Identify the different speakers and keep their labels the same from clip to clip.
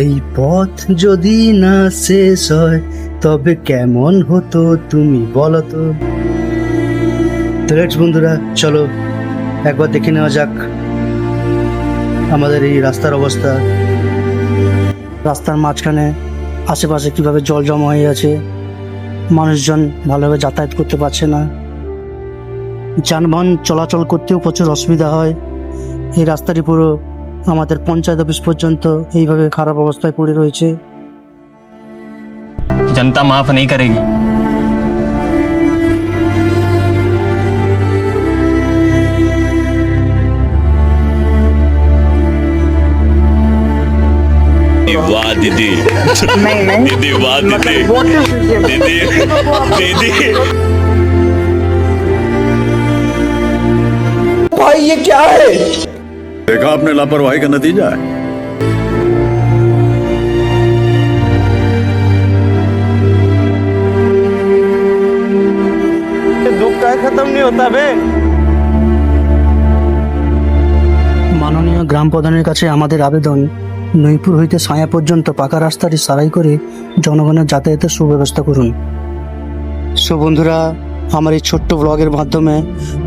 Speaker 1: এই পথ যদি না শেষ হয় তবে কেমন হতো তুমি বলো তো। লেটস বন্ধুরা, চলো একবার দেখে নেওয়া যাক আমাদের এই রাস্তার অবস্থা। রাস্তার মাঝখানে আশেপাশে কিভাবে জল জমা হয়ে আছে, মানুষজন ভালোভাবে যাতায়াত করতে পারছে না, যানবাহন চলাচল করতেও প্রচুর অসুবিধা হয়। এই রাস্তাটি পুরো আমাদের পঞ্চায়েত অফিস পর্যন্ত এইভাবে খারাপ অবস্থায় পড়ে রয়েছে।
Speaker 2: जनता माफ नहीं करेगी।
Speaker 3: वाह दीदी,
Speaker 4: नहीं नहीं
Speaker 3: दीदी वाह दीदी, दीदी दीदी।
Speaker 4: भाई ये क्या है?
Speaker 3: देखा आपने लापरवाही का नतीजा है।
Speaker 4: दुख का खत्म नहीं होता बे।
Speaker 1: মাননীয় গ্রাম প্রধানের কাছে আমাদের আবেদন, নইপুর হইতে ছায়া পর্যন্ত পাকা রাস্তাটি সারাই করে জনগণের যাতায়াতের সুব্যবস্থা করুন। সো বন্ধুরা, আমার এই ছোট্ট ব্লগের মাধ্যমে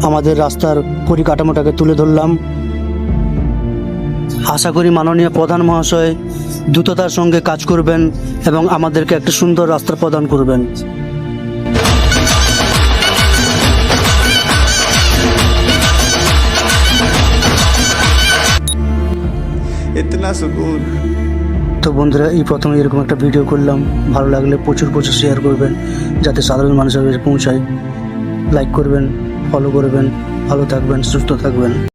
Speaker 1: আমাদের রাস্তার পরিকাঠামোটাকে তুলে ধরলাম। আশা করি মাননীয় প্রধান মহাশয় দ্রুততার সঙ্গে কাজ করবেন এবং আমাদেরকে একটা সুন্দর রাস্তা প্রদান করবেন।
Speaker 4: इतना सुकून।
Speaker 1: তো বন্ধুরা, এই প্রথমে এরকম একটা ভিডিও করলাম। ভালো লাগলে প্রচুর শেয়ার করবেন যাতে সাধারণ মানুষের কাছে পৌঁছায়। লাইক করবেন, ফলো করবেন। ভালো থাকবেন, সুস্থ থাকবেন।